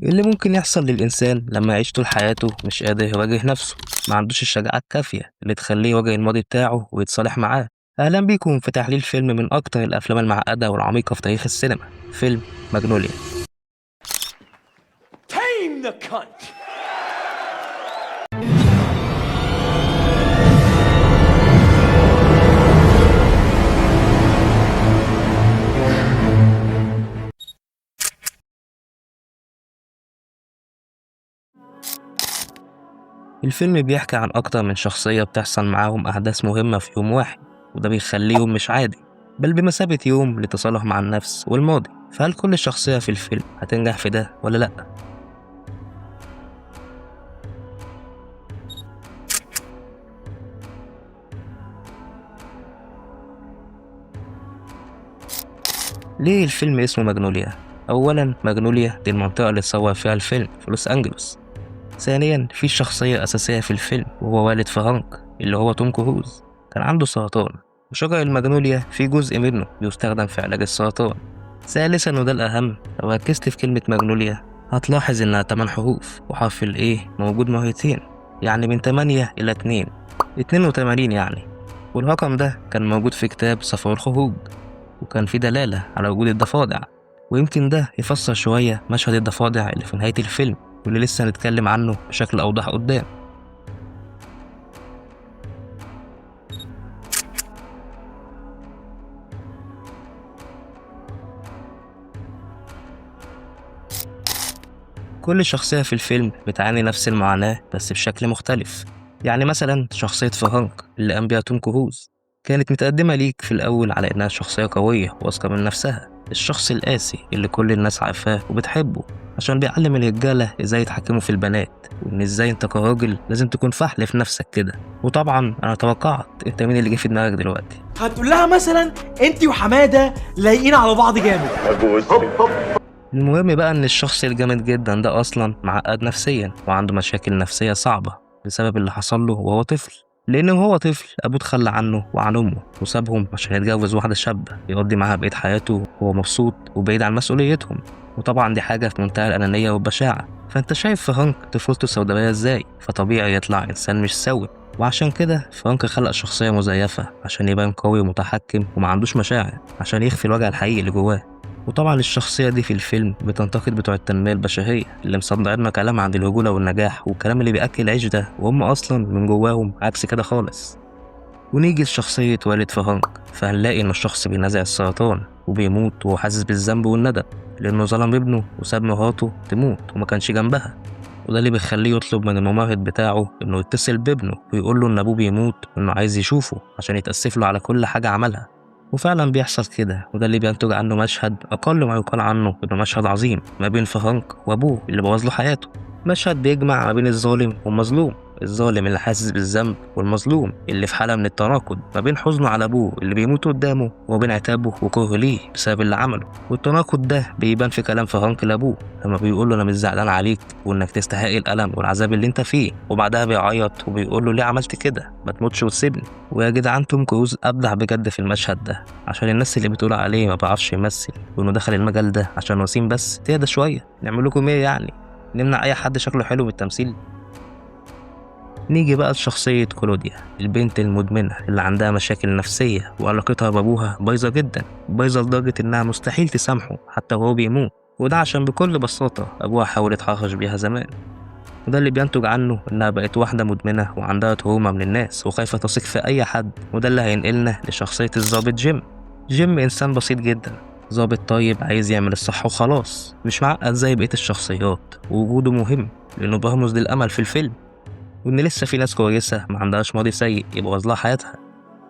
إيه اللي ممكن يحصل للإنسان لما يعيش طول حياته مش قادر يواجه نفسه، ما عندوش الشجاعة الكافية اللي تخليه يواجه الماضي بتاعه ويتصالح معاه؟ أهلا بيكم في تحليل فيلم من أكتر الأفلام المعقدة والعميقة في تاريخ السينما، فيلم ماجنوليا. Tame the cunt! الفيلم بيحكي عن أكتر من شخصية بتحصل معاهم أحداث مهمة في يوم واحد، وده بيخليهم مش عادي بل بمثابة يوم لتصالح مع النفس والماضي. فهل كل شخصية في الفيلم هتنجح في ده ولا لأ؟ ليه الفيلم اسمه ماجنوليا؟ أولا ماجنوليا دي المنطقة اللي اتصور فيها الفيلم في لوس أنجلوس. ثانيا في شخصية أساسية في الفيلم وهو والد فرانك اللي هو توم كروز، كان عنده سرطان وشجر الماجنوليا في جزء منه بيستخدم في علاج السرطان. ثالثا وده الأهم، لو ركزت في كلمة ماجنوليا هتلاحظ إنها 8 حروف وحرف ال A موجود مرتين، يعني من 8 إلى 82 يعني. والرقم ده كان موجود في كتاب سفر الخروج، وكان في دلالة على وجود الضفادع، ويمكن ده يفسر شوية مشهد الضفادع اللي في نهاية الفيلم واللي لسه هنتكلم عنه بشكل أوضح قدام. كل شخصية في الفيلم بتعاني نفس المعاناة بس بشكل مختلف. يعني مثلا شخصية فرانك اللي قام بيها توم كروز كانت متقدمة ليك في الأول على إنها شخصية قوية واثقة من نفسها، الشخص القاسي اللي كل الناس عارفاه وبتحبه عشان بيعلم الرجالة ازاي يتحكموا في البنات، وإن ازاي انت كراجل لازم تكون فحل في نفسك كده. وطبعا أنا توقعت انت مين اللي جه في دماغك دلوقتي. هتقول لها مثلا انت وحماده لايقين على بعض جامد. المهم بقى إن الشخص الجامد جدا ده أصلا معقد نفسيا وعنده مشاكل نفسية صعبة بسبب اللي حصل له وهو طفل. لأنه وهو طفل أبوه اتخلى عنه وعن أمه وسابهم عشان يتجوز واحدة شابة يقضي معاها بقية حياته وهو مبسوط وبعيد عن مسؤوليتهم. وطبعا دي حاجة في منتهى الأنانية والبشاعة. فأنت شايف فرانك طفولته سوداوية إزاي، فطبيعي يطلع إنسان مش سوي. وعشان كده فرانك خلق شخصية مزيفة عشان يبان قوي ومتحكم وما عندوش مشاعر، عشان يخفي الوجع الحقيقي اللي جواه. وطبعا الشخصية دي في الفيلم بتنتقد بتوع التنمية البشرية اللي مصدعيننا كلام عن الرجولة والنجاح والكلام اللي بيأكل العيش ده، وهم أصلا من جواهم عكس كده خالص. ونيجي لشخصية والد فرانك، فهنلاقي إن الشخص بينازع السرطان وبيموت وهو حاسس بالذنب والندم لأنه ظلم ابنه وساب مراته تموت وما كانش جنبها. وده اللي بيخليه يطلب من الممرض بتاعه إنه يتصل بابنه ويقول له إن أبوه بيموت وإنه عايز يشوفه عشان يتأسف له على كل حاجة عملها. وفعلا بيحصل كده، وده اللي بينتج عنه مشهد أقل ما يقال عنه إنه مشهد عظيم ما بين فرانك وأبوه اللي بوظ له حياته. مشهد بيجمع ما بين الظالم والمظلوم، الظالم اللي حاسس بالذنب والمظلوم اللي في حالة من التناقض ما بين حزنه على أبوه اللي بيموت قدامه وبين عتابه وكرهه ليه بسبب اللي عمله. والتناقض ده بيبان في كلام فرانك لأبوه لما بيقول له أنا مش زعلان عليك وإنك تستحق الألم والعذاب اللي أنت فيه، وبعدها بيعيط وبيقول له ليه عملت كده، ما تموتش وتسيبني. ويا جدعان توم كروز أبدع بجد في المشهد ده، عشان الناس اللي بتقول عليه ما بيعرفش يمثل وإنه دخل المجال ده عشان وسيم بس تهدى شوية. نعمل لكم إيه يعني؟ نمنع أي حد شكله حلو بالتمثيل؟ نيجي بقى لشخصية كلوديا، البنت المدمنة اللي عندها مشاكل نفسية وعلاقتها بأبوها بايظة جدا، بايظة لدرجة إنها مستحيل تسامحه حتى وهو بيموت، وده عشان بكل بساطة أبوها حاول يتحرش بيها زمان. وده اللي بينتج عنه إنها بقت واحدة مدمنة وعندها تروما من الناس وخايفة تثق في أي حد. وده اللي هينقلنا لشخصية الضابط جيم. جيم إنسان بسيط جدا، ضابط طيب عايز يعمل الصح وخلاص، مش معقد زي بقية الشخصيات، ووجوده مهم لأنه بيرمز للأمل في الفيلم، وإن لسه في ناس كويسة ما عندهاش ماضي سيء يبوظ لها حياتها.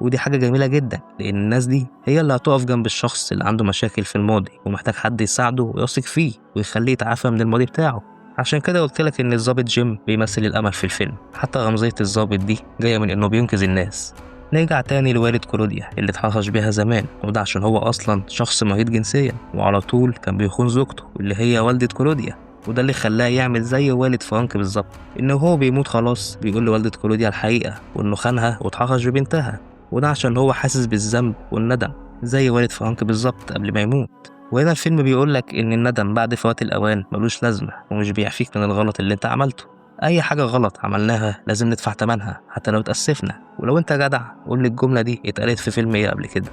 ودي حاجة جميلة جدا لأن الناس دي هي اللي هتقف جنب الشخص اللي عنده مشاكل في الماضي ومحتاج حد يساعده ويثق فيه ويخليه يتعافى من الماضي بتاعه. عشان كده قلتلك إن الضابط جيم بيمثل الأمل في الفيلم، حتى رمزية الضابط دي جاية من إنه بينقذ الناس. نرجع تاني لوالد كلوديا اللي اتحرش بيها زمان، وده عشان هو أصلا شخص مريض جنسيا وعلى طول كان بيخون زوجته اللي هي والدة كلوديا. وده اللي خلاه يعمل زي والد فرانك بالظبط، إنه هو بيموت خلاص بيقول لوالدة كلوديا الحقيقة وإنه خانها واتحرش ببنتها، وده عشان هو حاسس بالذنب والندم زي والد فرانك بالظبط قبل ما يموت. وهنا الفيلم بيقولك إن الندم بعد فوات الأوان ملوش لازمة ومش بيعفيك من الغلط اللي أنت عملته. أي حاجة غلط عملناها لازم ندفع تمنها حتى لو اتأسفنا، ولو أنت جدع قول لي الجملة دي اتقالت في فيلم إيه قبل كده.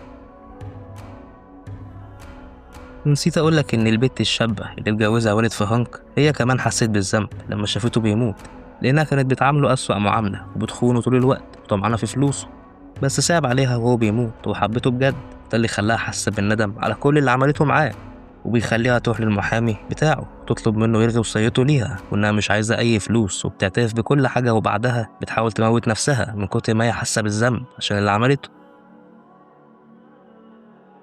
ونسيت أقولك إن البت الشابة اللي اتجوزها والد في هانك هي كمان حست بالذنب لما شافته بيموت، لأنها كانت بتعامله أسوأ معاملة وبتخونه طول الوقت وطمعانة في فلوسه، بس صعب عليها وهو بيموت وحبته بجد. ده اللي خلاها حاسة بالندم على كل اللي عملته معاه، وبيخليها تروح للمحامي بتاعه تطلب منه يلغي وصيته ليها وإنها مش عايزة أي فلوس وبتعترف بكل حاجة، وبعدها بتحاول تموت نفسها من كتر ما هي حاسة بالذنب عشان اللي عملته.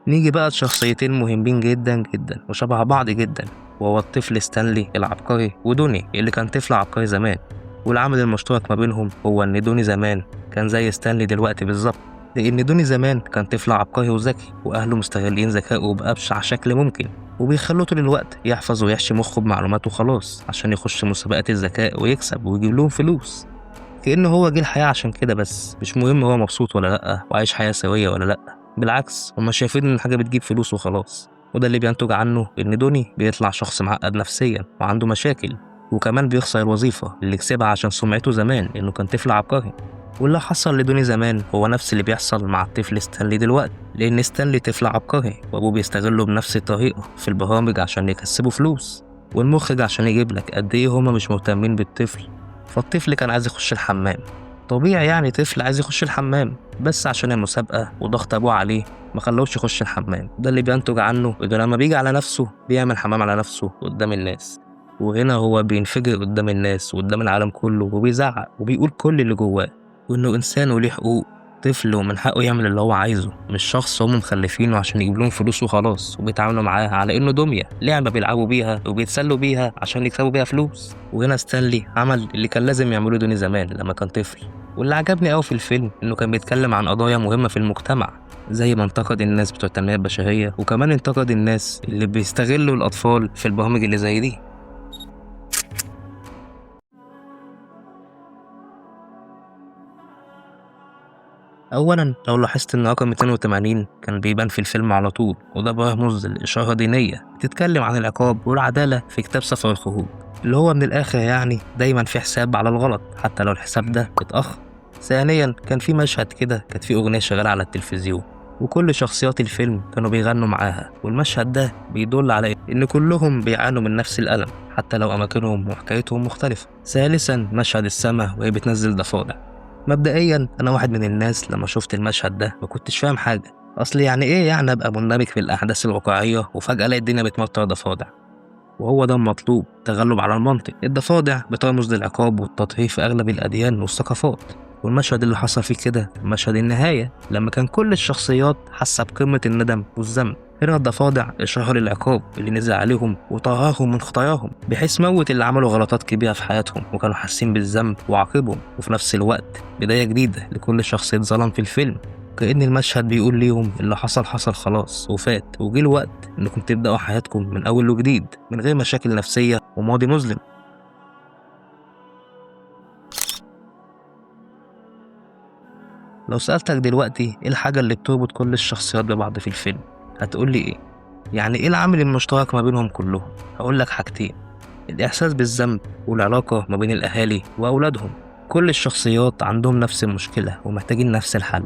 نيجي بقى لشخصيتين مهمين جدا جدا وشبه بعض جدا، وهو الطفل ستانلي العبقري ودوني اللي كان طفل عبقري زمان. والعامل المشترك ما بينهم هو إن دوني زمان كان زي ستانلي دلوقتي بالظبط، لأن دوني زمان كان طفل عبقري وذكي وأهله مستغلين ذكائه بأبشع شكل ممكن، وبيخلوه طول الوقت يحفظ ويحشي مخه بمعلومات وخلاص عشان يخش مسابقات الذكاء ويكسب ويجيب لهم فلوس. كأنه هو جه الحياة عشان كده بس، مش مهم هو مبسوط ولا لأ وعايش حياة سوية ولا لأ، بالعكس هما شايفين إن الحاجة بتجيب فلوس وخلاص. وده اللي بينتج عنه إن دوني بيطلع شخص معقد نفسيا وعنده مشاكل، وكمان بيخسر الوظيفة اللي كسبها عشان سمعته زمان إنه كان طفل عبقري. واللي حصل لدوني زمان هو نفس اللي بيحصل مع الطفل ستانلي دلوقتي، لأن ستانلي طفل عبقري وأبوه بيستغله بنفس الطريقة في البرامج عشان يكسبوا فلوس، والمخرج عشان يجيب لك قد إيه هما مش مهتمين بالطفل. فالطفل كان عايز يخش الحمام، طبيعي يعني طفل عايز يخش الحمام، بس عشان المسابقة وضغط أبوه عليه ما خلوش يخش الحمام. ده اللي بينتج عنه إنه لما بيجي على نفسه بيعمل حمام على نفسه قدام الناس، وهنا هو بينفجر قدام الناس وقدام العالم كله وبيزعق وبيقول كل اللي جواه، وإنه إنسان وليه حقوق، طفل ومن حقه يعمل اللي هو عايزه، مش شخص هم مخلفينه عشان يجيب لهم فلوس وخلاص وبيتعاملوا معاه على إنه دمية لعبة بيلعبوا بيها وبيتسلوا بيها عشان يكسبوا بيها فلوس. وهنا ستانلي عمل اللي كان لازم يعمله دوني زمان لما كان طفل. واللي عجبني أوي في الفيلم إنه كان بيتكلم عن قضايا مهمة في المجتمع، زي ما انتقد الناس بتوع التنمية البشرية، وكمان انتقد الناس اللي بيستغلوا الأطفال في البرامج اللي زي دي. أولا لو لاحظت إن رقم 280 كان بيبان في الفيلم على طول، وده برمز لإشارة دينية بتتكلم عن العقاب والعدالة في كتاب سفر الخروج، اللي هو من الآخر يعني دايما في حساب على الغلط حتى لو الحساب ده اتأخر. ثانيا كان في مشهد كده كانت في أغنية شغالة على التلفزيون وكل شخصيات الفيلم كانوا بيغنوا معاها، والمشهد ده بيدل على إن كلهم بيعانوا من نفس الألم حتى لو أماكنهم وحكايتهم مختلفة. ثالثا مشهد السما وهي بتنزل ضفادع. مبدئيا انا واحد من الناس لما شفت المشهد ده ما كنتش فاهم حاجه، اصل يعني ايه يعني ابقى مندمج في الاحداث الواقعيه وفجاه الاقي الدنيا بتمطر ضفادع؟ وهو ده المطلوب، تغلب على المنطق. الضفادع بترمز للعقاب والتطهير في اغلب الاديان والثقافات، والمشهد اللي حصل فيه كده مشهد النهايه لما كان كل الشخصيات حاسه بقمه الندم والذنب. هنا الضفادع إشارة للعقاب اللي نزل عليهم وطهرهم من خطاياهم، بحيث موت اللي عملوا غلطات كبيرة في حياتهم وكانوا حاسين بالذنب وعاقبهم، وفي نفس الوقت بداية جديدة لكل شخص اتظلم في الفيلم. كأن المشهد بيقول ليهم اللي حصل حصل خلاص وفات، وجه الوقت إنكم تبدأوا حياتكم من أول وجديد من غير مشاكل نفسية وماضي مظلم. لو سألتك دلوقتي إيه الحاجة اللي بتربط كل الشخصيات ببعض في الفيلم، هتقولي إيه؟ يعني إيه العامل المشترك ما بينهم كلهم؟ هقولك حاجتين: الإحساس بالذنب والعلاقة ما بين الأهالي وأولادهم. كل الشخصيات عندهم نفس المشكلة ومحتاجين نفس الحل.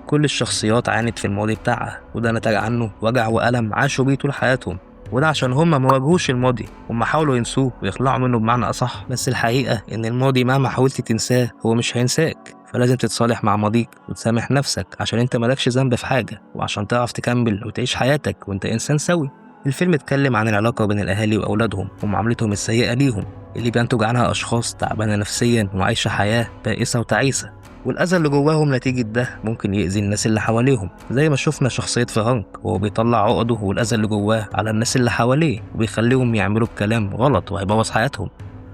كل الشخصيات عانت في الماضي بتاعها وده نتج عنه وجع وألم عاشوا بيه طول حياتهم، وده عشان هما ما واجهوش الماضي، هما حاولوا ينسوه ويخلعوا منه بمعنى أصح. بس الحقيقة إن الماضي مهما حاولت تنساه هو مش هينساك، فلازم تتصالح مع ماضيك وتسامح نفسك عشان انت مالكش ذنب في حاجة، وعشان تعرف تكمل وتعيش حياتك وانت إنسان سوي. الفيلم اتكلم عن العلاقة بين الأهالي وأولادهم ومعاملتهم السيئة ليهم اللي بينتج عنها أشخاص تعبانة نفسيا وعايشة حياة بائسة وتعيسة، والأذى اللي جواهم نتيجة ده ممكن يأذي الناس اللي حواليهم، زي ما شفنا شخصية فرانك وهو بيطلع عقده والأذى اللي جواه على الناس اللي حواليه وبيخليهم يعملوا الكلام غلط وهيبوظ حياتهم،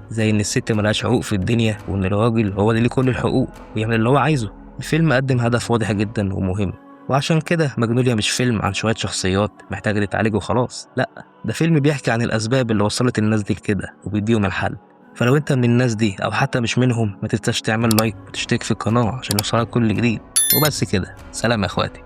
زي إن الست ملهاش حقوق في الدنيا وإن الراجل هو اللي ليه كل الحقوق ويعمل اللي هو عايزه. الفيلم قدم هدف واضح جدا ومهم، وعشان كده ماجنوليا مش فيلم عن شوية شخصيات محتاجة تتعالج وخلاص، لأ، ده فيلم بيحكي عن الأسباب اللي وصلت الناس دي لكده وبيديهم الحل. فلو انت من الناس دي أو حتى مش منهم، ما تنساش تعمل لايك وتشترك في القناة عشان يوصلك كل جديد. وبس كده، سلام يا اخواتي.